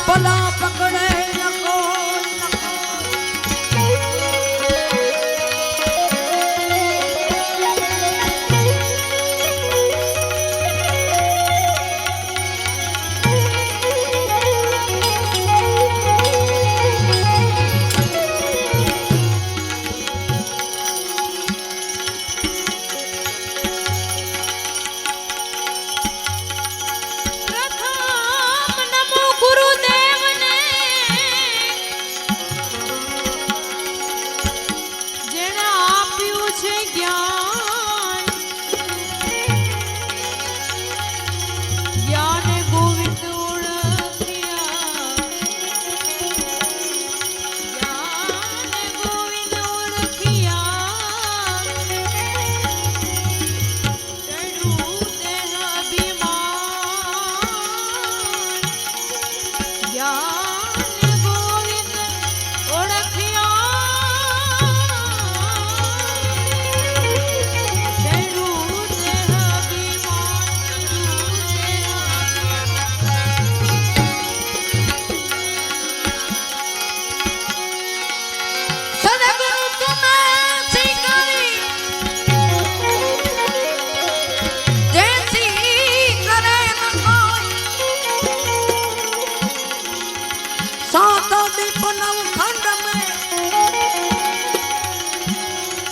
पला पकड़े न कोई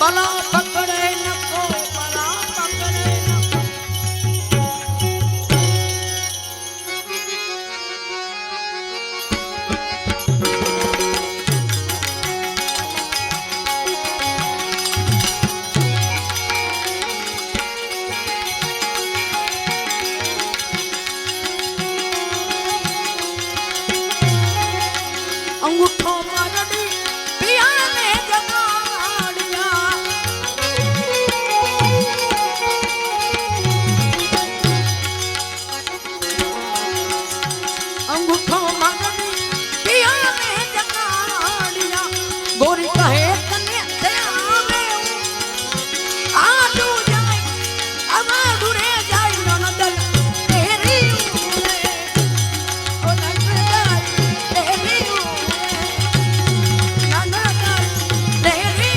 पला पकड़े न को पला पकड़े न को अंगूठो मारड़ी पिया ने जगाड़िया अंगूठो मारड़ी पिया ने जगाड़िया गोरी कहे कन्या से आवे आजू जाए अब दूरे जाए ननदल तेरी ओ ननदल तेरी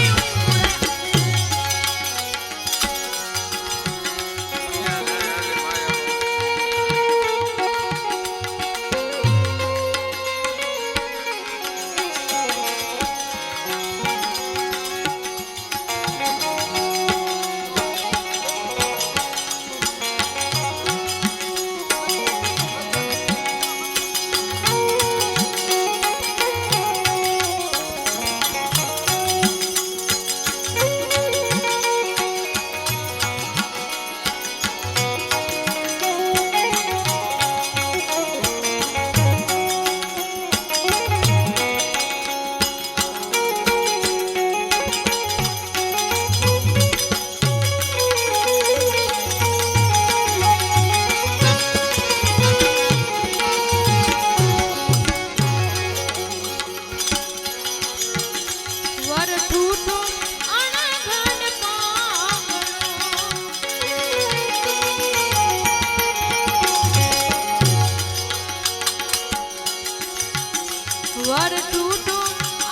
वर टूटो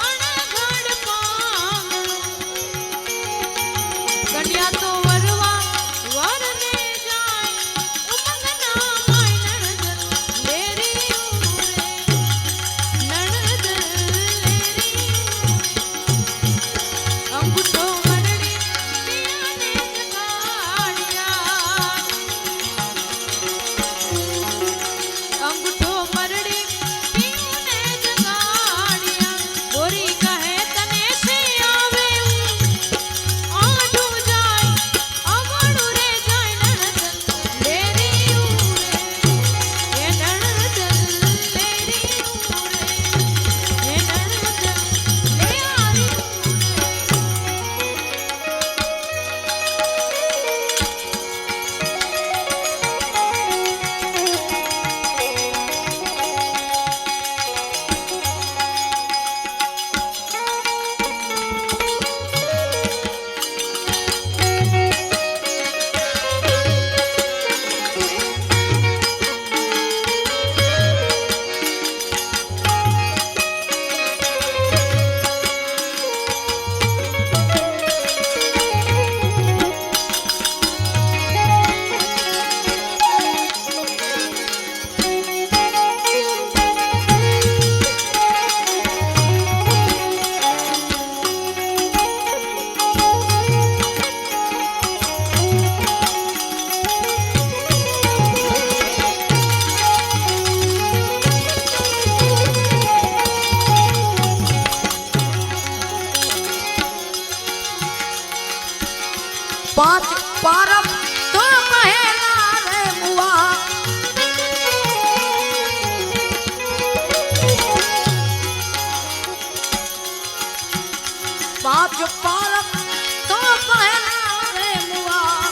अणघड़ पांगणो कन्या तो वरवा वर ने जाए उमंगना माय नणद लेरी उरे नणद लेरी अंगूठो मरड़ी पिया ने जगाड़िया अंगूठो मरड़ी पिया ने जगाड़िया પાંચ પારમ તો કહેલા રે મુવા પાંચ પારમ તો કહેલા રે મુવા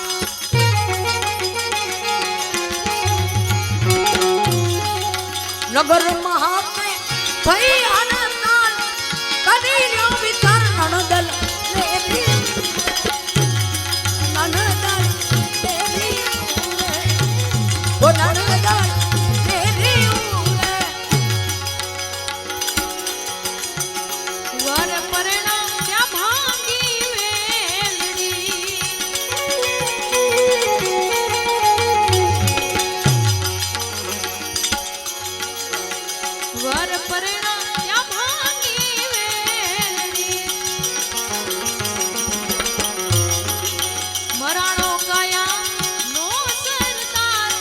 નગર મહાપે ભઈ અનંતાલ કદી લ્યો વિચાર નણદલ લેરી નણદલ લેરી ઓ નણદલ લેરી વર પરણા ત્યાં ભાંગી વેલડી વર પરણા ત્યાં ભાંગી વેલડી મરાણો કયા નો સરદાર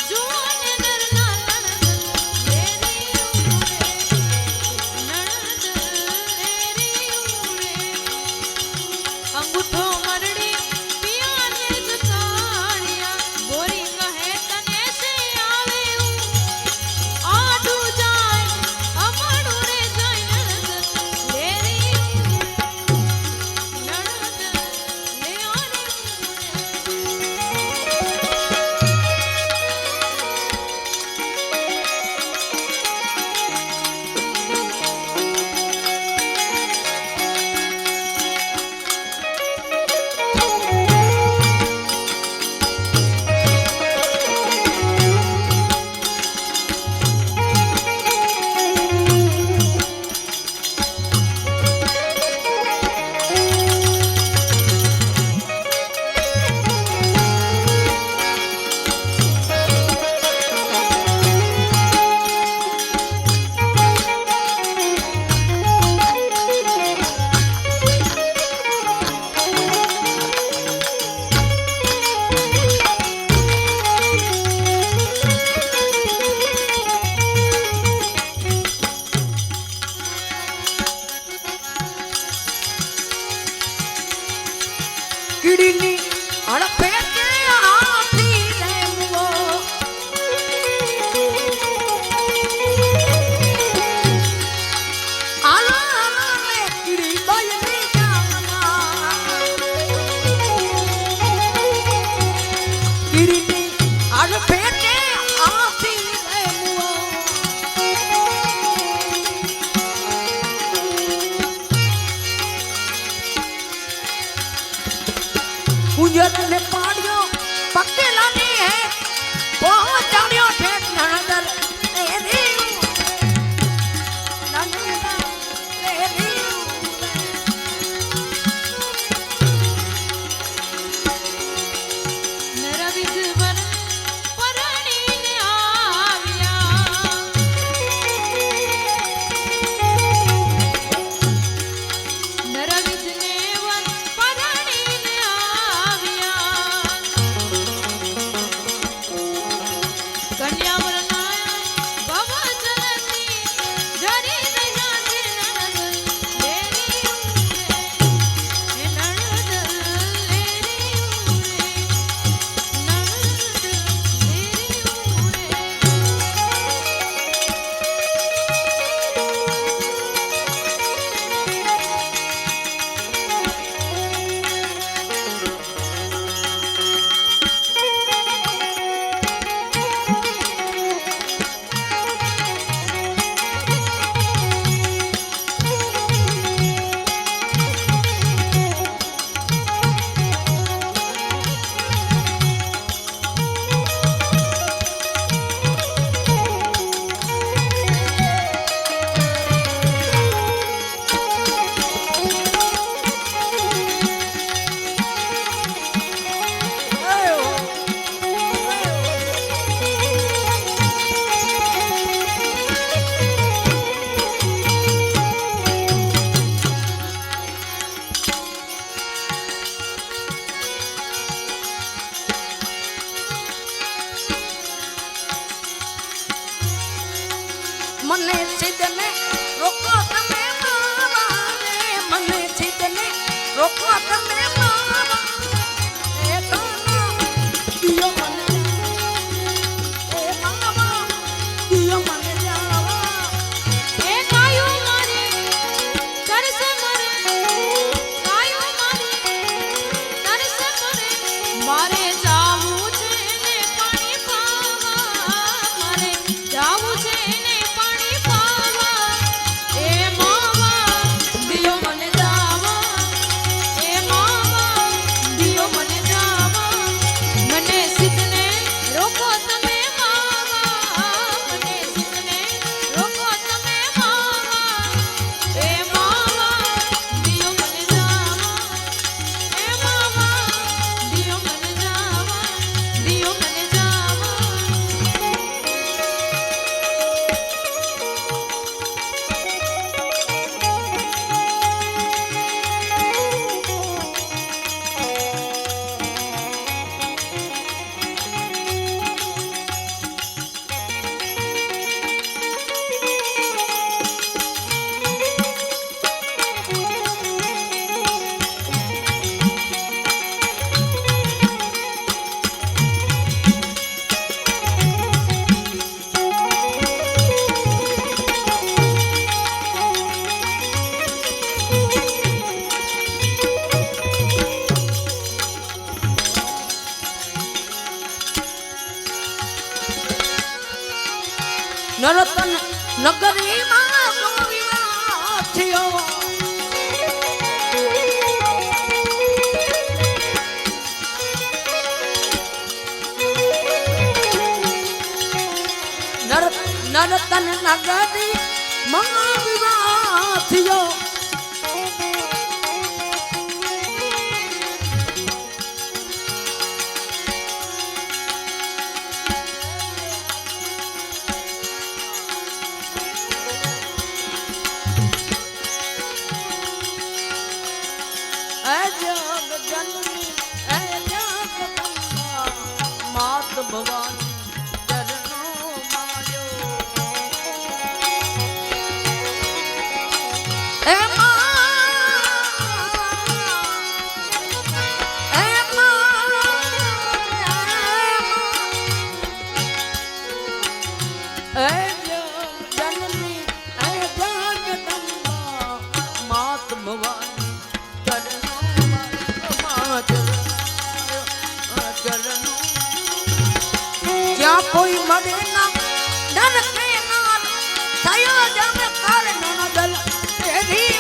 જુવાન નરના નણદ લેરી નણદ લેરી અંગૂઠો મરડી પિયાને જકાળિયા બોરી કહે તને સે આવે આડું જાય અમાડું રે જાય નણદ લેરી નણદ કીડીની હડપે કે હાથી રે મુવો આલા મે કીડી બાયની જામના કીડીની હડપે કે હાથી રે મુવો गुजर ने पाड़ियो पक्केला नहीं है बहुत जानियो ठेठ नणदल तेरी नणदल तेरी નરવિધ વર પરણીને આવ્યા નરવિધને વર પરણીને આવ્યા કન્યા વરનાયા ભવજનની જરી રહ્યા છે નણદ લેરી હે નણદ લેરી મને સિદ્ધને રોકો તમે માવા રે મને સિદ્ધને રોકો તમે માવા મારી માનો વિવાહ થયો નરતન નગરી મા વિવાહ થયો માત ભવાની ચરણો માયો એ જનની એ જગદંબા માત ભવાની ચરણો ચરણો જ્યાં કોઈ મળે ના ડર કે ના થયો જમ કર નન દલ તેરી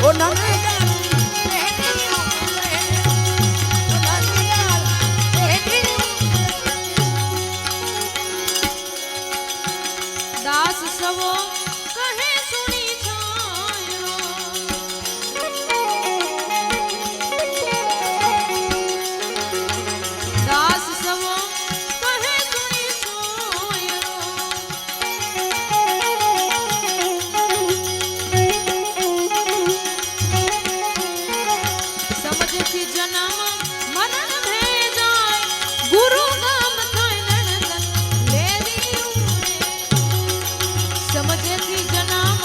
ઓ નન દાસ સવો કહે સુની છાયો દાસ સવો કહે સુની છાયો સમજથી જન્મ મનન ભેજાય ગુરુ ગામ થાય નણંદન લેરી ઉરે સમજથી જન્મ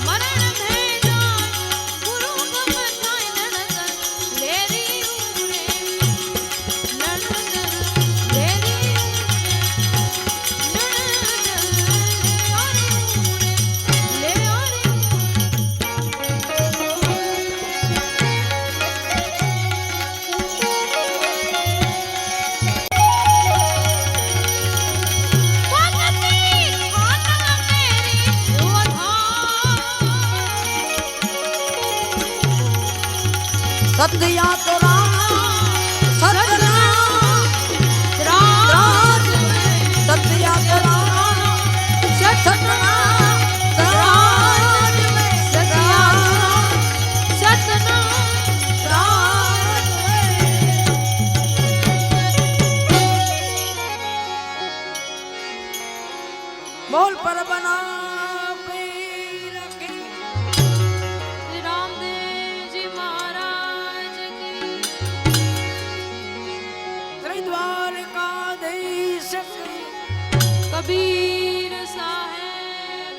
મરણ ભેજાય ગુરુ ગામ થાય નણંદન લેરી ઉરે નણંદન લેરી ઉરે લે ઓરે સત્યા તો સતના રાજ સત્યા તો સતના બોલ પર બના પીર કી રામદેવજી મહારાજ કી શ્રી દ્વારકાધીશ કી કબીર સાહેબ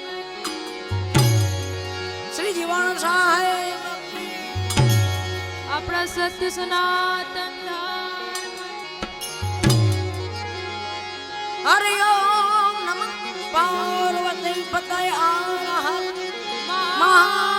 શ્રી જીવણ સાહેબ કી આપણા સત્ય સનાતન ધર્મ હરિ ઓમ નમઃ પાર્વતી પતય આર હર મહા